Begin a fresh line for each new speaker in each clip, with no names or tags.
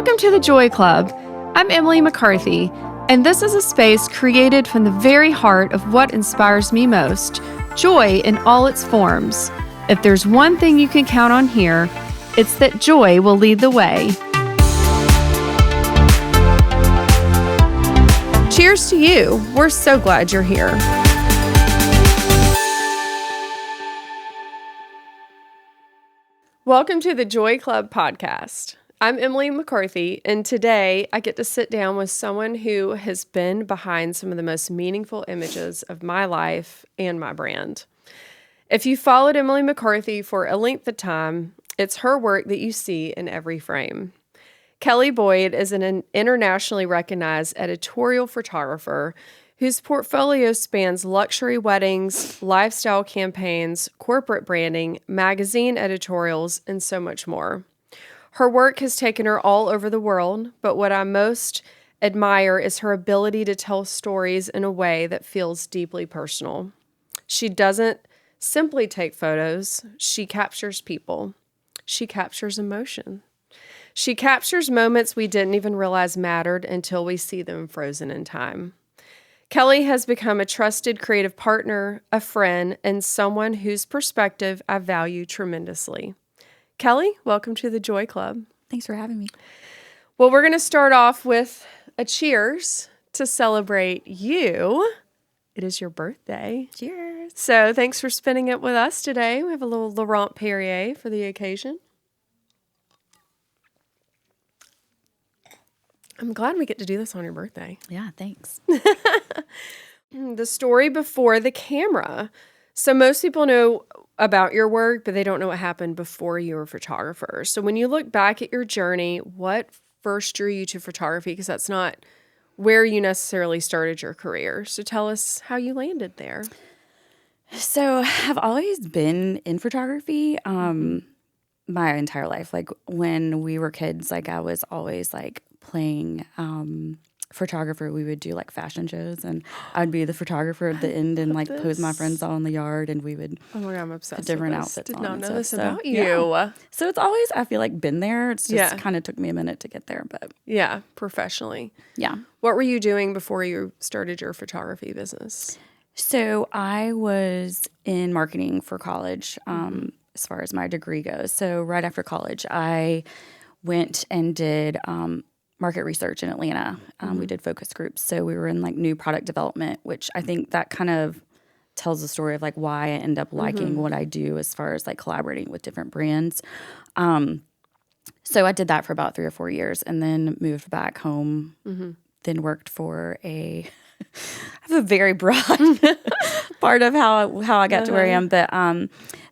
Welcome to the Joy Club. I'm Emily McCarthy, and this is a space created from the very heart of what inspires me most, joy in all its forms. If there's one thing you can count on here, it's that joy will lead the way. Cheers to you. We're so glad you're here. Welcome to the Joy Club podcast. I'm Emily McCarthy, and today I get to sit down with someone who has been behind some of the most meaningful images of my life and my brand. If you followed Emily McCarthy for a length of time, it's her work that you see in every frame. Kelli Boyd is an internationally recognized editorial photographer whose portfolio spans luxury weddings, lifestyle campaigns, corporate branding, magazine editorials, and so much more. Her work has taken her all over the world, but what I most admire is her ability to tell stories in a way that feels deeply personal. She doesn't simply take photos, she captures people. She captures emotion. She captures moments we didn't even realize mattered until we see them frozen in time. Kelli has become a trusted creative partner, a friend, and someone whose perspective I value tremendously. Kelli, welcome to the Joy Club.
Thanks for having me.
Well, we're going to start off with a cheers to celebrate you. It is your birthday.
Cheers.
So thanks for spending it with us today. We have a little Laurent Perrier for the occasion. I'm glad we get to do this on your birthday.
Yeah, thanks.
The story before the camera. So most people know about your work, but they don't know what happened before you were a photographer. So when you look back at your journey, what first drew you to photography? Because that's not where you necessarily started your career. So tell us how you landed there.
So I've always been in photography my entire life. Like when we were kids, like I was always like playing photographer. We would do like fashion shows, and I'd be the photographer at the end and like pose my friends all in the yard, and we would
oh my God, I'm obsessed
put different
with this.
outfits
Did
on
not
and
know
stuff.
this
So,
about you.
yeah. So it's always, I feel like, been there. It's just kind of took me a minute to get there, but
yeah, professionally.
yeah.
What were you doing before you started your photography business?
So I was in marketing for college as far as my degree goes. So right after college, I went and did market research in Atlanta. We did focus groups. So we were in like new product development, which I think that kind of tells the story of like why I end up liking what I do as far as like collaborating with different brands. So I did that for about 3 or 4 years and then moved back home, then worked for I have a very broad part of how I got to where I am. But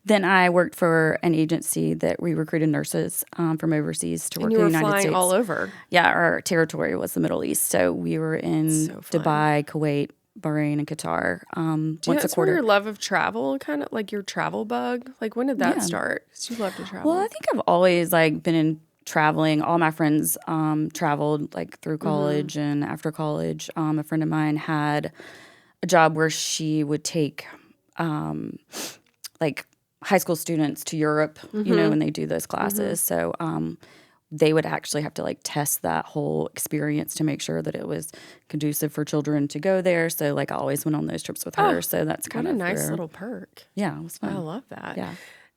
then I worked for an agency that we recruited nurses from overseas to work in the United States.
And you were flying all over.
Yeah, our territory was the Middle East. So we were in Dubai, Kuwait, Bahrain, and Qatar once a quarter.
Your love of travel, kind of like your travel bug? Like when did that start? Because you love to travel.
Well, I think I've always like been in traveling. All my friends traveled like through college and after college. A friend of mine had a job where she would take like high school students to Europe, you know, when they do those classes. So they would actually have to like test that whole experience to make sure that it was conducive for children to go there. So like I always went on those trips with her. So that's kind of
a nice little perk.
Yeah, it was fun.
I love that.
Yeah.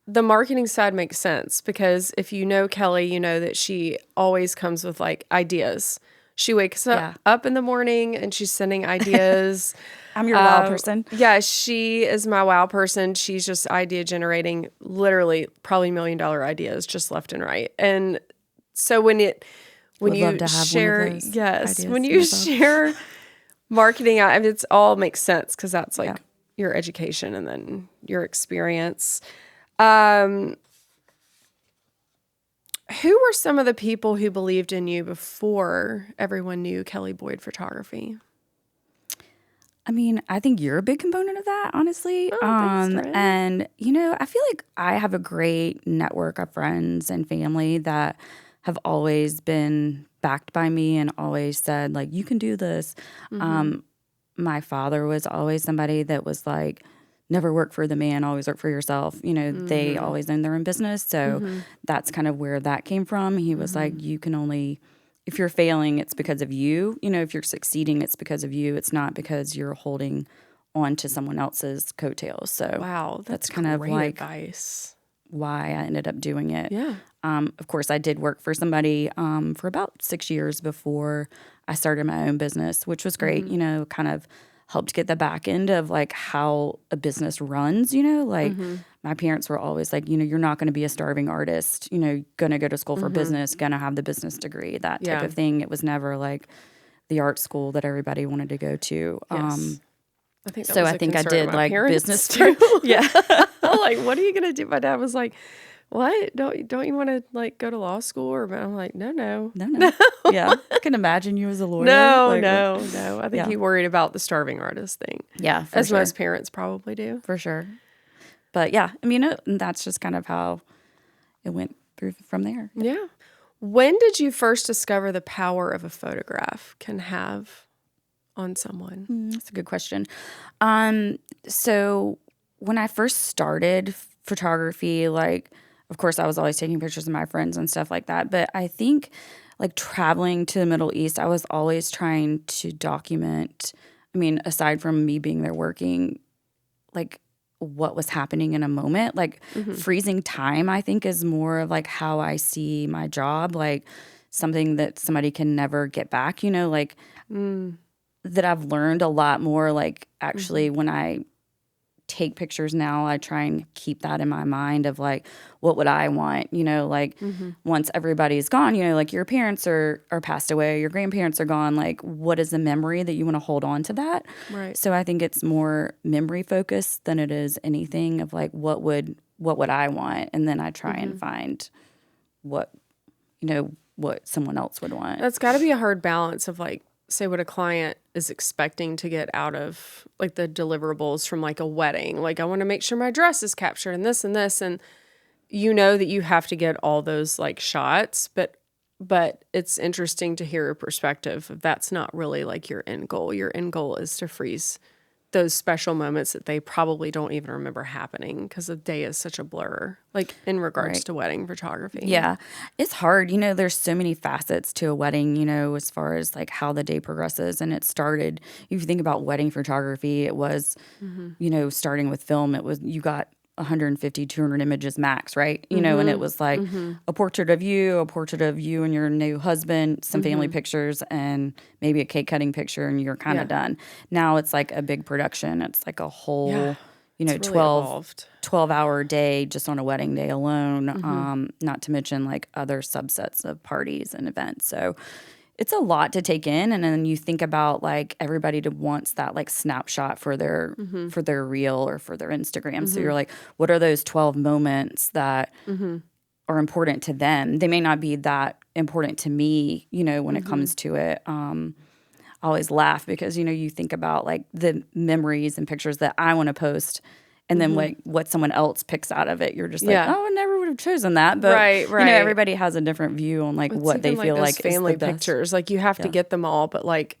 The marketing side makes sense because if you know Kelli, you know that she always comes with like ideas. She wakes up in the morning and she's sending ideas.
I'm your wow person.
Yeah, she is my wow person. She's just idea generating, literally probably $1 million ideas just left and right. And so when you share, when you share marketing, I mean, it's all makes sense because that's like your education and then your experience. Who were some of the people who believed in you before everyone knew Kelli Boyd photography?
I mean, I think you're a big component of that, honestly.
Thanks, friend.
And, you know, I feel like I have a great network of friends and family that have always been backed by me and always said, like, you can do this. My father was always somebody that was like, never work for the man, always work for yourself. You know, they always own their own business. So that's kind of where that came from. He was like, you can only if you're failing, it's because of you. If you're succeeding, it's because of you. It's not because you're holding on to someone else's coattails. So
wow, that's
kind of
great
like
advice.
why I ended up doing it.
Yeah.
Of course, I did work for somebody for about 6 years before I started my own business, which was great, kind of helped get the back end of like how a business runs, like my parents were always like, you're not going to be a starving artist, going to go to school for business, going to have the business degree, that type of thing. It was never like the art school that everybody wanted to go to.
Yes. I think that
so
was
I
a
think I
concern of
did
my
like
parents,
business too. Yeah.
I'm like, what are you gonna do? My dad was like, what? Don't you want to like go to law school? Or I'm like, no.
Yeah, I can imagine you as a lawyer.
No.
Like,
I think he worried about the starving artist thing.
Yeah, for
as
sure.
most parents probably do.
For sure. But yeah, I mean, that's just kind of how it went through from there.
Yeah. When did you first discover the power of a photograph can have on someone?
That's a good question. So when I first started photography, like, of course, I was always taking pictures of my friends and stuff like that. But I think, like, traveling to the Middle East, I was always trying to document. I mean, aside from me being there working, like, what was happening in a moment. Like, freezing time, I think, is more of, like, how I see my job. Like, something that somebody can never get back, like, that I've learned a lot more. Like, actually, when I take pictures now, I try and keep that in my mind of like, what would I want, like once everybody's gone, like your parents are passed away, your grandparents are gone, like what is the memory that you want to hold on to that?
Right.
So I think it's more memory focused than it is anything of like, what would I want? And then I try and find what someone else would want.
That's got to be a hard balance of like, say what a client is expecting to get out of like the deliverables from like a wedding. Like I want to make sure my dress is captured and this and this. And that you have to get all those like shots, but it's interesting to hear a perspective of that's not really like your end goal. Your end goal is to freeze those special moments that they probably don't even remember happening because the day is such a blur, like in regards to wedding photography.
Yeah. It's hard. There's so many facets to a wedding, as far as like how the day progresses. And it started, if you think about wedding photography, it was, starting with film, it was, you got 150, 200 images max, right? And it was like a portrait of you and your new husband, some family pictures, and maybe a cake cutting picture, and you're kind of done. Now it's like a big production. It's like a whole,
really
12-hour day just on a wedding day alone, not to mention like other subsets of parties and events. So it's a lot to take in, and then you think about like everybody wants that like snapshot for their reel or for their Instagram. So you're like, what are those 12 moments that are important to them? They may not be that important to me, when it comes to it. I always laugh because you think about like the memories and pictures that I want to post. And then what someone else picks out of it, you're just like, oh, I never would have chosen that. But
right.
Everybody has a different view on like what they feel like
family
is the best.
Pictures. Like you have to get them all, but like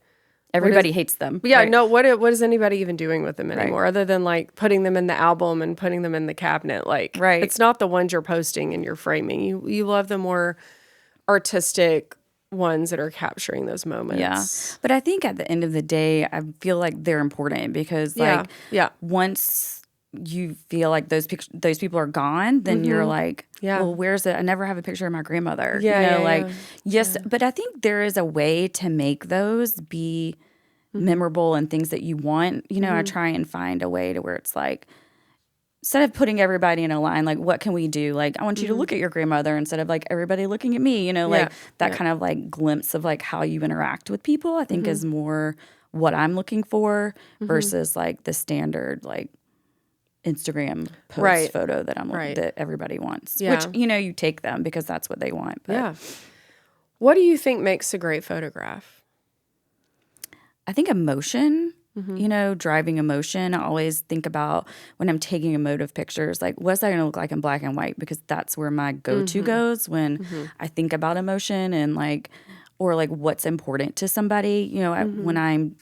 everybody hates them.
Yeah,
right?
no. What is anybody even doing with them anymore, other than like putting them in the album and putting them in the cabinet? Like, it's not the ones you're posting and you're framing. You love the more artistic ones that are capturing those moments.
Yeah, but I think at the end of the day, I feel like they're important because like once you feel like those people are gone, then you're like, well, where's it? I never have a picture of my grandmother. Yes, but I think there is a way to make those be memorable and things that you want. I try and find a way to where it's like, instead of putting everybody in a line, like, what can we do? Like, I want you to look at your grandmother instead of like everybody looking at me, like that kind of like glimpse of like how you interact with people, I think is more what I'm looking for versus like the standard, like, Instagram post photo that that everybody wants, which you take them because that's what they want. But
what do you think makes a great photograph?
I think emotion. Driving emotion. I always think about when I'm taking emotive pictures, like what's that going to look like in black and white? Because that's where my go-to goes when I think about emotion and like, or like what's important to somebody. When I'm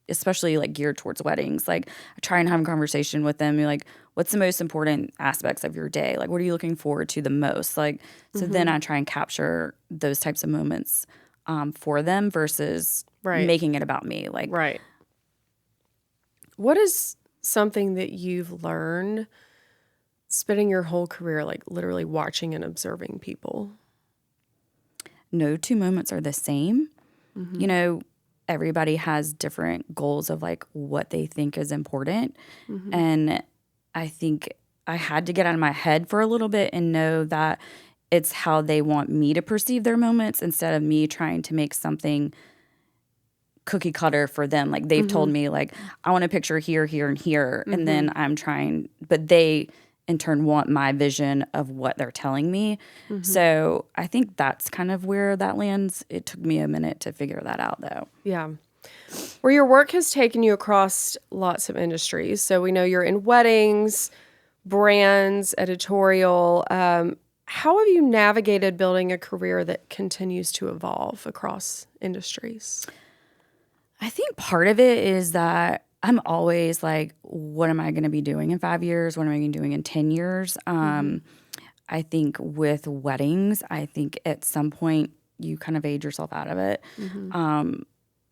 especially like geared towards weddings, like I try and have a conversation with them. You're like, what's the most important aspects of your day? Like, what are you looking forward to the most? Like, so then I try and capture those types of moments for them versus making it about me. Like,
right. What is something that you've learned spending your whole career, like literally watching and observing people?
No two moments are the same. You know, everybody has different goals of like what they think is important. And I think I had to get out of my head for a little bit and know that it's how they want me to perceive their moments instead of me trying to make something cookie cutter for them. Like they've told me like, I want a picture here, here, and here. And then I'm trying, but they in turn want my vision of what they're telling me. So I think that's kind of where that lands. It took me a minute to figure that out though.
Yeah. Where your work has taken you across lots of industries. So we know you're in weddings, brands, editorial. How have you navigated building a career that continues to evolve across industries?
I think part of it is that I'm always like, what am I going to be doing in 5 years? What am I going to be doing in 10 years? I think with weddings, I think at some point you kind of age yourself out of it.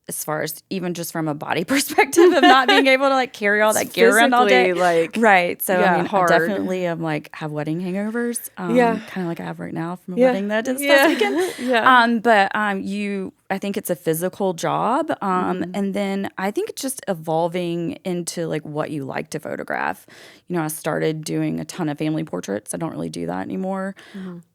As far as even just from a body perspective of not being able to like carry all that gear around all day.
Like,
right. So
yeah,
I mean,
hard.
I definitely am like have wedding hangovers. Kind of like I have right now from a
Yeah.
wedding that I did this past weekend.
Yeah.
I think it's a physical job. And then I think it's just evolving into like what you like to photograph. You know, I started doing a ton of family portraits. I don't really do that anymore.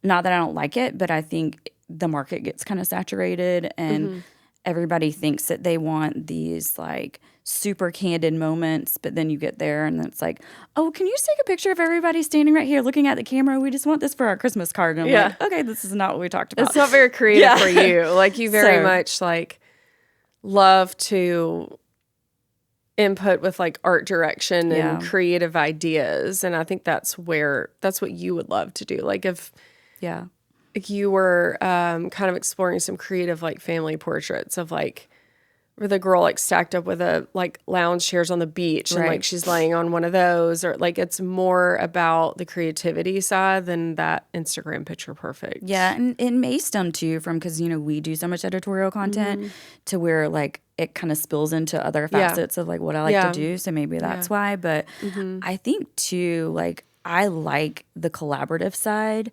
Not that I don't like it, but I think the market gets kind of saturated and everybody thinks that they want these like super candid moments, but then you get there and it's like, oh, can you just take a picture of everybody standing right here looking at the camera? We just want this for our Christmas card. And I'm like, okay, this is not what we talked about.
It's not very creative for you. Like you very much like love to input with like art direction and creative ideas. And I think that's what you would love to do. Like if you were kind of exploring some creative like family portraits of like where the girl like stacked up with a like lounge chairs on the beach and like she's laying on one of those, or like it's more about the creativity side than that Instagram picture perfect.
Yeah, and it may stem too from because, you know, we do so much editorial content to where like it kind of spills into other facets of like what I like to do. So maybe that's why. But I think too, like I like the collaborative side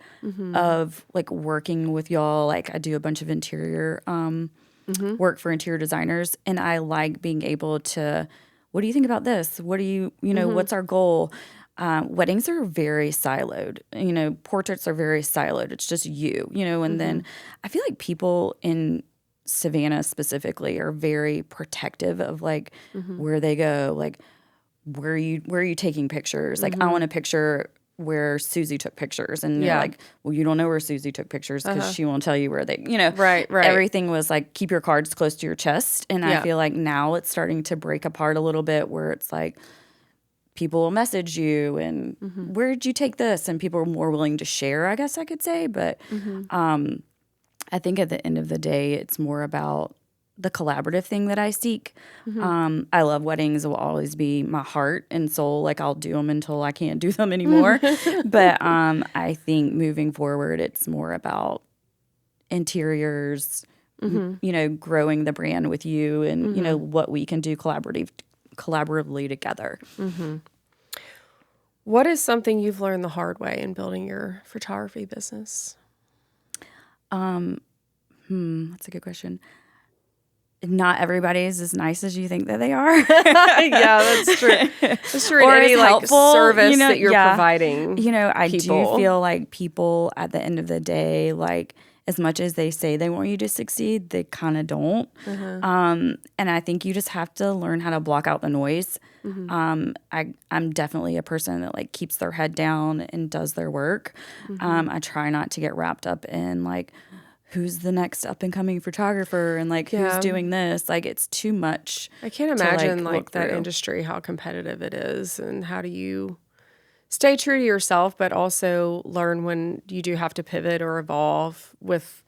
of like working with y'all. Like I do a bunch of interior work for interior designers, and I like being able to, what do you think about this? What do you know, what's our goal? Weddings are very siloed. You know, portraits are very siloed. It's just you know, and then I feel like people in Savannah specifically are very protective of like where they go, like where are you taking pictures? Like I want a picture where Susie took pictures, and you're like, well, you don't know where Susie took pictures because she won't tell you where they, you know,
right.
Everything was like keep your cards close to your chest, and I feel like now it's starting to break apart a little bit where it's like people will message you and where did you take this, and people are more willing to share, I guess I could say, but I think at the end of the day, it's more about the collaborative thing that I seek. I love weddings. It will always be my heart and soul. Like I'll do them until I can't do them anymore. But I think moving forward, it's more about interiors, you know, growing the brand with you and, you know, what we can do collaboratively together.
What is something you've learned the hard way in building your photography business?
That's a good question. Not everybody is as nice as you think that they are.
Yeah, that's true. That's true.
Or
any like
helpful,
service
you know,
that you're providing.
You know, I do feel like people at the end of the day, like as much as they say they want you to succeed, they kind of don't. And I think you just have to learn how to block out the noise. I'm definitely a person that like keeps their head down and does their work. I try not to get wrapped up in like, who's the next up and coming photographer and like who's doing this. Like it's too much.
I can't imagine like that industry, how competitive it is, and how do you stay true to yourself, but also learn when you do have to pivot or evolve with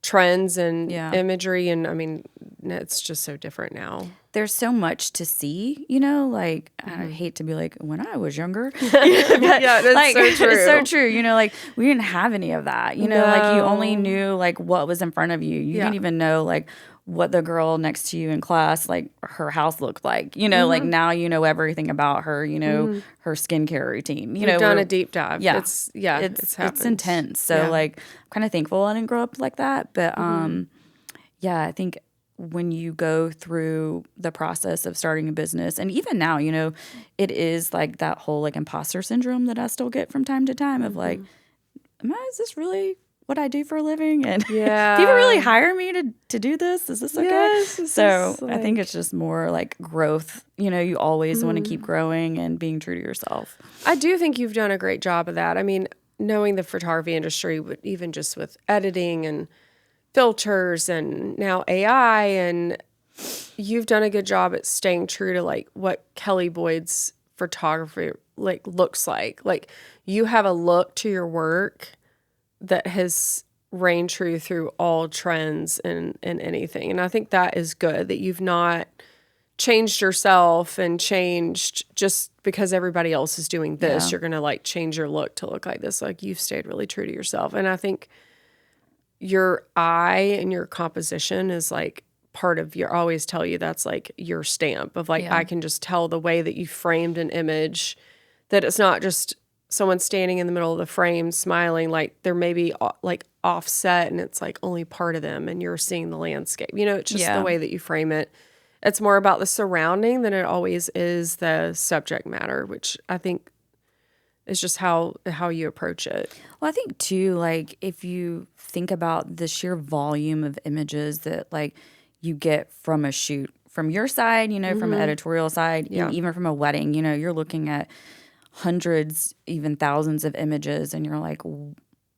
trends and imagery. And I mean, it's just so different now.
There's so much to see, like, I hate to be like, when I was younger. But,
Yeah, that's
like,
so true.
It's so true. Like, we didn't have any of that. Like, you only knew, like, what was in front of you. You didn't even know, like, what the girl next to you in class, like, her house looked like. Like, now you know everything about her, her skincare routine.
You've done a deep dive.
Yeah.
It's happened.
It's intense. So, like, I'm kind of thankful I didn't grow up like that. But, yeah, I think when you go through the process of starting a business, and even now, it is like that whole like imposter syndrome that I still get from time to time of like, is this really what I do for a living? And people really hire me to do this? Is this okay?
Yes,
so I think it's just more like growth. You always want to keep growing and being true to yourself.
I do think you've done a great job of that. I mean, knowing the photography industry, even just with editing and filters and now AI, and you've done a good job at staying true to like what Kelli Boyd's photography like looks like. Like you have a look to your work that has reigned true through all trends and anything. And I think that is good that you've not changed yourself and changed just because everybody else is doing this. You're going to like change your look to look like this. Like you've stayed really true to yourself. And I think your eye and your composition is like part of your, I always tell you that's like your stamp of like, I can just tell the way that you framed an image, that it's not just someone standing in the middle of the frame smiling, like there may be like offset and it's like only part of them and you're seeing the landscape. It's just the way that you frame it. It's more about the surrounding than it always is the subject matter, which I think is just how you approach it.
Well, I think too, like if you think about the sheer volume of images that like you get from a shoot, from your side, from an editorial side, and even from a wedding, you're looking at hundreds, even thousands of images, and you're like,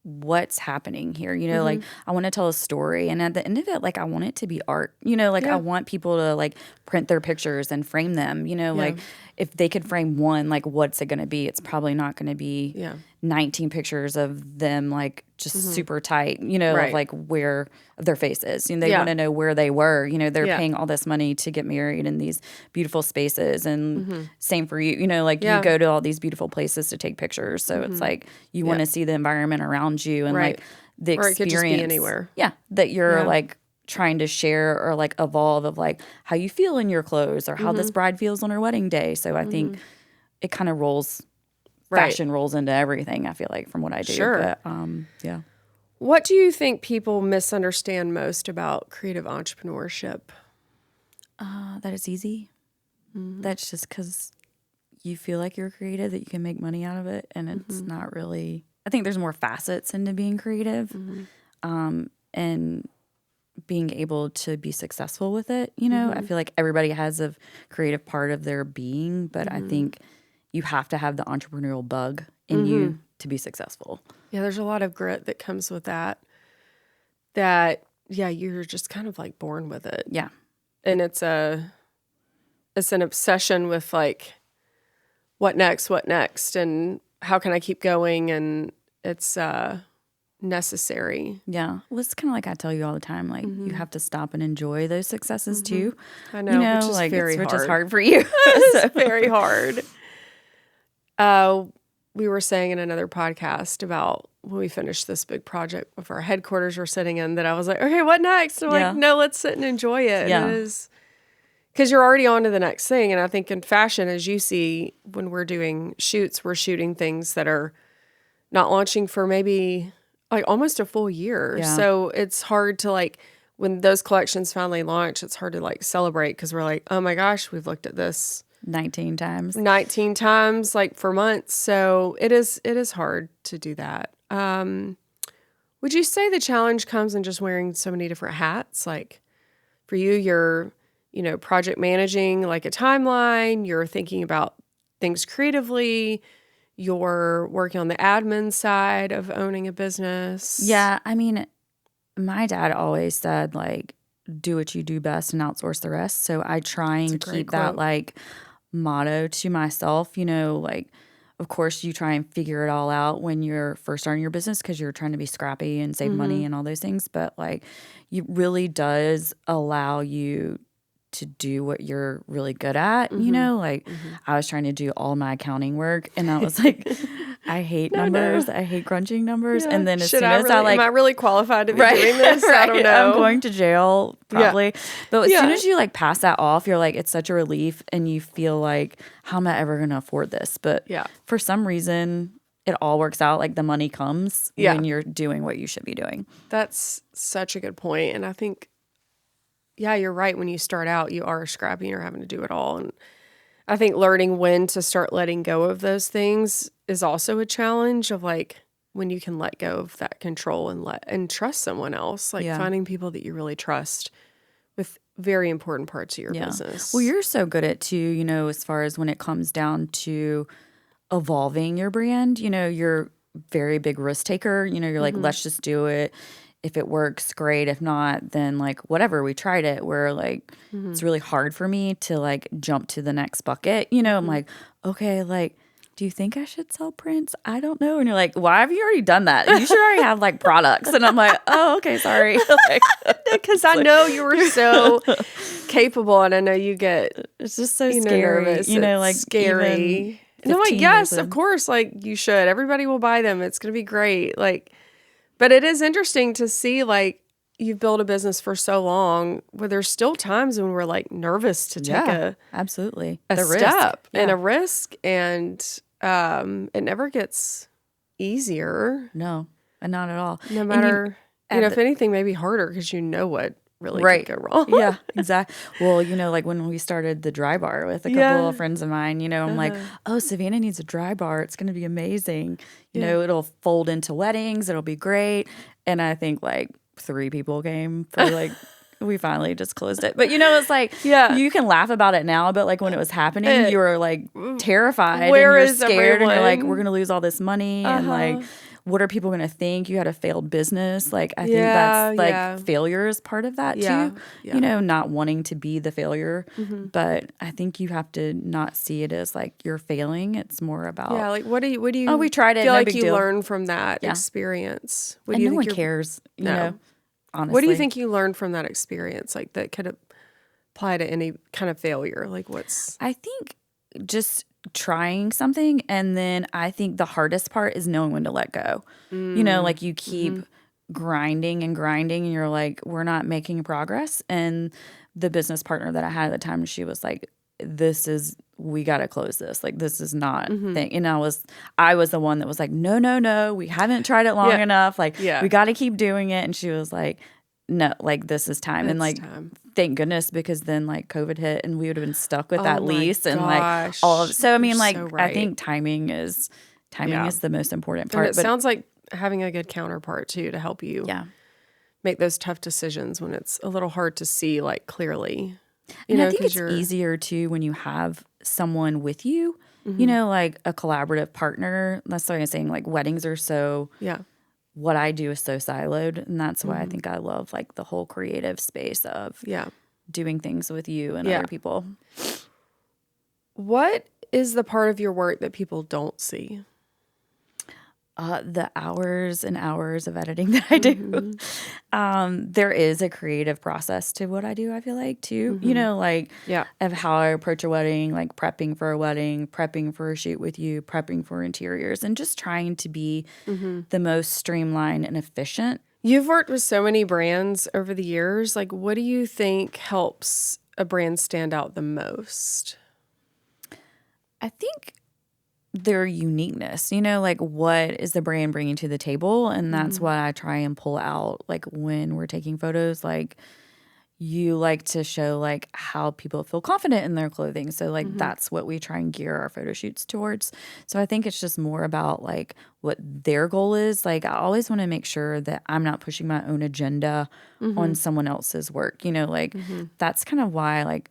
what's happening here? Like I want to tell a story, and at the end of it, like I want it to be art. I want people to like print their pictures and frame them. Like if they could frame one, like what's it going to be? It's probably not going to be 19 pictures of them like just super tight, of like where their face is. They want to know where they were. They're paying all this money to get married in these beautiful spaces, and same for you. Like you go to all these beautiful places to take pictures, so it's like you want to see the environment around you and like the experience. Or it could just be anywhere. That you're like trying to share or like evolve of like how you feel in your clothes or how this bride feels on her wedding day. So I think it kind of fashion rolls into everything, I feel like, from what I do.
Sure.
But,
What do you think people misunderstand most about creative entrepreneurship?
That it's easy. That's just because you feel like you're creative, that you can make money out of it. And it's not really, I think there's more facets into being creative. And being able to be successful with it. I feel like everybody has a creative part of their being, but I think you have to have the entrepreneurial bug in you to be successful.
Yeah, there's a lot of grit that comes with that, you're just kind of like born with it.
Yeah.
And it's an obsession with like, what next, and how can I keep going? And it's necessary.
Yeah. Well, it's kind of like I tell you all the time, like you have to stop and enjoy those successes too.
I know, which is
like
very hard.
Which is hard for you.
It's very hard. We were saying in another podcast about when we finished this big project of our headquarters we're sitting in, that I was like, okay, what next? And I'm like, no, let's sit and enjoy it.
Yeah.
It is, because you're already on to the next thing. And I think in fashion, as you see, when we're doing shoots, we're shooting things that are not launching for maybe like almost a full year.
Yeah.
So it's hard to like, when those collections finally launch, it's hard to like celebrate because we're like, oh my gosh, we've looked at this
19 times
like for months. So it is hard to do that. Would you say the challenge comes in just wearing so many different hats? Like for you, you're, project managing like a timeline, you're thinking about things creatively, you're working on the admin side of owning a business.
Yeah. I mean, my dad always said like, do what you do best and outsource the rest. So I try and keep that like motto to myself, like of course, you try and figure it all out when you're first starting your business because you're trying to be scrappy and save money and all those things. But like, it really does allow you to do what you're really good at. You know, like I was trying to do all my accounting work, and I was like, I hate numbers. I hate crunching numbers.
Yeah.
And then as
Should
soon
I
as
really,
I like,
am I really qualified to be
right,
doing this? I don't
right,
know.
I'm going to jail probably. But as soon
Yeah.
as you like pass that off, you're like, it's such a relief, and you feel like, how am I ever going to afford this? But for some reason, it all works out. Like the money comes when you're doing what you should be doing.
That's such a good point. And I think, yeah, you're right. When you start out, you are scrappy and you're having to do it all. And I think learning when to start letting go of those things is also a challenge of like when you can let go of that control and trust someone else, like finding people that you really trust with very important parts of your business.
Well, you're so good at too, you know, as far as when it comes down to evolving your brand, you know, you're very big risk taker. You know, you're like, let's just do it. If it works, great. If not, then like whatever, we tried it. Where like it's really hard for me to like jump to the next bucket. You know, I'm like, okay, like, do you think I should sell prints? I don't know. And you're like, why have you already done that? You should already have like products. And I'm like, oh, okay, sorry.
Because I know you were so capable, and I know you get
it's just so scary.
nervous.
You know,
It's
like
scary. And I'm like,
15
yes,
years
of
in.
course. Like you should. Everybody will buy them. It's going to be great. Like, but it is interesting to see like you've built a business for so long where there's still times when we're like nervous to take
absolutely
a
the
step
risk.
and a risk, and it never gets easier.
No, and not at all.
No matter, if anything, maybe harder because you know what really could go wrong.
Yeah, exactly. Well, you know, like when we started the dry bar with a couple of friends of mine, you know, I'm like, oh, Savannah needs a dry bar. It's going to be amazing. You know, it'll fold into weddings. It'll be great. And I think like 3 people came for like, we finally just closed it. But you know, it's like, you can laugh about it now, but like when it was happening, you were like terrified.
Where
and you're
is
scared, and you're like,
everyone?
we're going to lose all this money. And like, what are people going to think? You had a failed business. Like, I think that's like failure is part of that too.
Yeah.
You know, not wanting to be the failure. But I think you have to not see it as like you're failing. It's more about
like what do you
we tried it.
feel
No
like
big
you
deal.
learn from that experience? What
And
do you
no
think
one cares. You
No.
know, honestly.
What do you think you learned from that experience? Like that could apply to any kind of failure? Like what's
I think just trying something, and then I think the hardest part is knowing when to let go. You know, like you keep grinding and grinding, and you're like, we're not making progress. And the business partner that I had at the time, she was like, we got to close this. Like, this is not thing. And I was the one that was like, no, we haven't tried it long enough. Like, we got to keep doing it. And she was like, no, like this is time. And like, thank goodness, because then like COVID hit and we would have been stuck with that lease and like all of, so I mean, like, I think timing is the most important part.
And it sounds like having a good counterpart too, to help you make those tough decisions when it's a little hard to see like clearly.
And I think it's easier too when you have someone with you, you know, like a collaborative partner. That's what I'm saying. Like weddings are so, what I do is so siloed. And that's why I think I love like the whole creative space of doing things with you and other people.
What is the part of your work that people don't see?
The hours and hours of editing that I do. There is a creative process to what I do, I feel like, too. You know, like of how I approach a wedding, like prepping for a wedding, prepping for a shoot with you, prepping for interiors, and just trying to be the most streamlined and efficient.
You've worked with so many brands over the years. Like, what do you think helps a brand stand out the most?
I think their uniqueness, you know, like what is the brand bringing to the table? And that's what I try and pull out. Like when we're taking photos, like you like to show like how people feel confident in their clothing. So like that's what we try and gear our photo shoots towards. So I think it's just more about like what their goal is. Like I always want to make sure that I'm not pushing my own agenda on someone else's work. You know, like that's kind of why like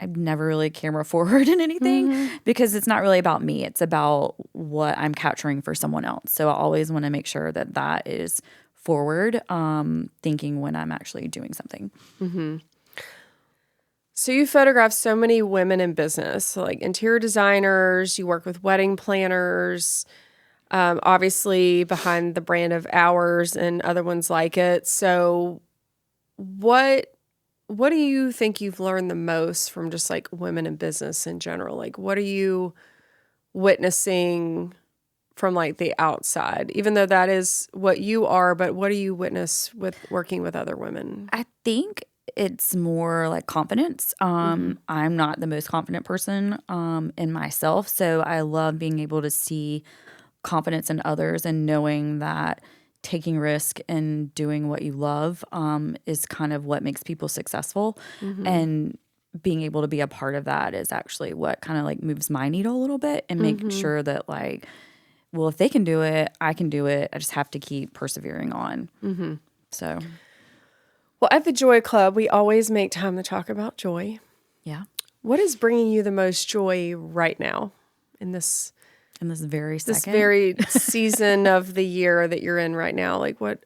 I've never really camera forward in anything because it's not really about me. It's about what I'm capturing for someone else. So I always want to make sure that that is forward thinking when I'm actually doing something.
So you photograph so many women in business, so like interior designers, you work with wedding planners, obviously behind the brand of Ours and other ones like it. So what do you think you've learned the most from just like women in business in general? Like what are you witnessing from like the outside, even though that is what you are, but what do you witness with working with other women?
I think it's more like confidence. I'm not the most confident person in myself, so I love being able to see confidence in others and knowing that taking risk and doing what you love is kind of what makes people successful. And being able to be a part of that is actually what kind of like moves my needle a little bit and make sure that like, well, if they can do it, I can do it. I just have to keep persevering on. So,
Well, at the Joy Club, we always make time to talk about joy.
yeah,
What is bringing you the most joy right now in this
in this very
this
second.
very season of the year that you're in right now? Like what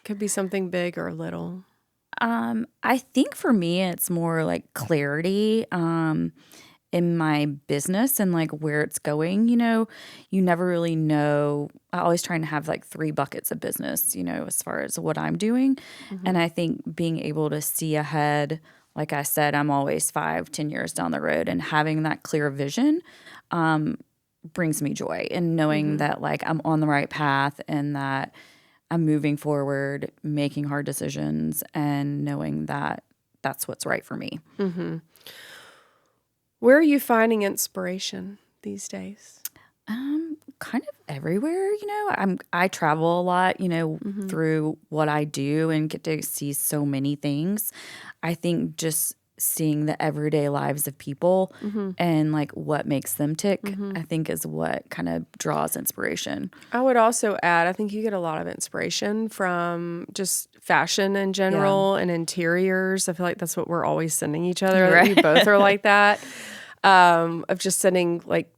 could be something big or little?
I think for me, it's more like clarity in my business and like where it's going. You know, you never really know. I always trying to have like 3 buckets of business, you know, as far as what I'm doing. And I think being able to see ahead, like I said, I'm always 5, 10 years down the road, and having that clear vision brings me joy, and knowing that like I'm on the right path and that I'm moving forward, making hard decisions, and knowing that that's what's right for me.
Where are you finding inspiration these days?
Kind of everywhere, you know. I travel a lot, you know, through what I do and get to see so many things. I think just seeing the everyday lives of people and like what makes them tick, I think is what kind of draws inspiration.
I would also add, I think you get a lot of inspiration from just fashion in general and interiors. I feel like that's what we're always sending each other.
Right.
We both are like that, of just sending like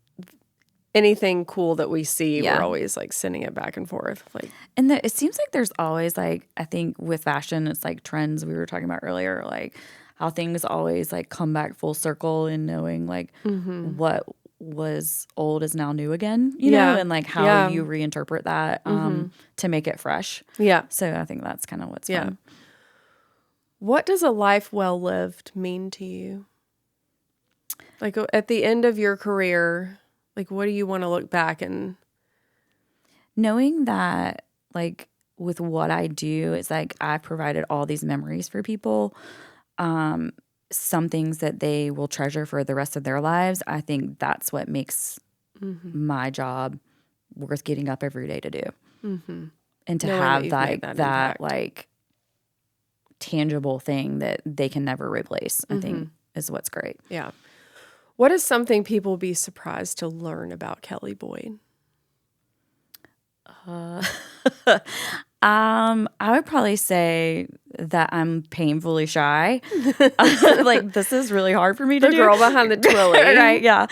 anything cool that we see.
Yeah.
We're always like sending it back and forth. Like,
And it seems like there's always like, I think with fashion, it's like trends we were talking about earlier, like how things always like come back full circle, and knowing like what was old is now new again, you know, and like how you reinterpret that to make it fresh.
yeah.
So I think that's kind of what's fun.
What does a life well lived mean to you? Like at the end of your career, like what do you want to look back and
Knowing that like with what I do, it's like I've provided all these memories for people. Some things that they will treasure for the rest of their lives. I think that's what makes my job worth getting up every day to do. And to
knowing
have
you've made
that
impact?
like tangible thing that they can never replace, I think is what's great.
Yeah. What is something people will be surprised to learn about Kelli Boyd?
I would probably say that I'm painfully shy. Like this is really hard for me to
The
do.
girl behind the twilly.
Right, yeah.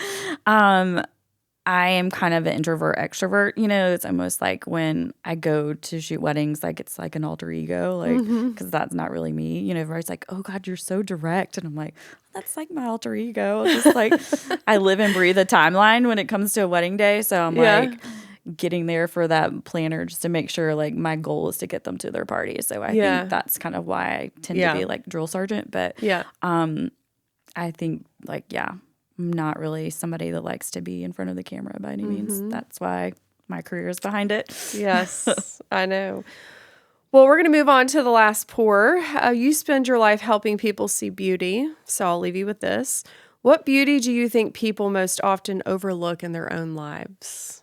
I am kind of an introvert extrovert, you know. It's almost like when I go to shoot weddings, like it's like an alter ego, like because that's not really me, you know. Everybody's like, "Oh God, you're so direct," and I'm like, "That's like my alter ego." Just like I live and breathe a timeline when it comes to a wedding day, so I'm like getting there for that planner just to make sure like my goal is to get them to their party. So I think that's kind of why I tend to be like drill sergeant, but I think like I'm not really somebody that likes to be in front of the camera by any means. That's why my career is behind it.
Yes, I know. Well, we're going to move on to the last pour. You spend your life helping people see beauty, so I'll leave you with this. What beauty do you think people most often overlook in their own lives?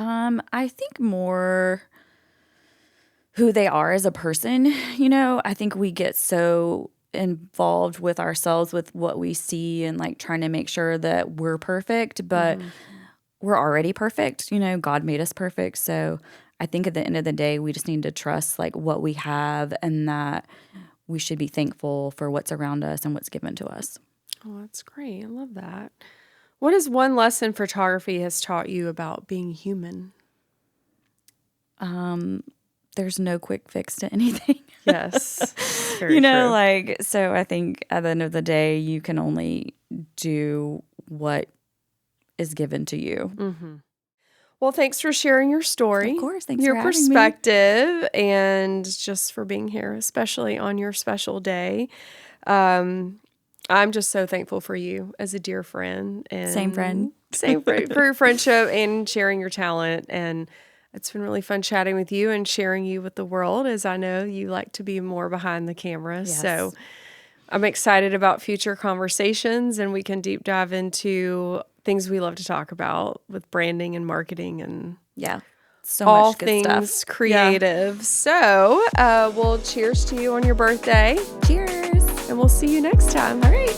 I think more who they are as a person. You know, I think we get so involved with ourselves, with what we see, and like trying to make sure that we're perfect, but we're already perfect. You know, God made us perfect. So I think at the end of the day, we just need to trust like what we have, and that we should be thankful for what's around us and what's given to us.
Oh, that's great. I love that. What is one lesson photography has taught you about being human?
There's no quick fix to anything.
Yes. Very
You know,
true.
like, so I think at the end of the day, you can only do what is given to you.
Mm-hmm. Well, thanks for sharing your story.
Of course. Thanks
your
for having me.
perspective, and just for being here, especially on your special day. I'm just so thankful for you as a dear friend. And
Same friend.
Same for your friendship and sharing your talent. And it's been really fun chatting with you and sharing you with the world, as I know you like to be more behind the camera.
Yes.
So I'm excited about future conversations, and we can deep dive into things we love to talk about with branding and marketing and
Yeah. So
all
much good
things
stuff.
creative. So, well, cheers to you on your birthday,
Cheers.
and we'll see you next time.
All right.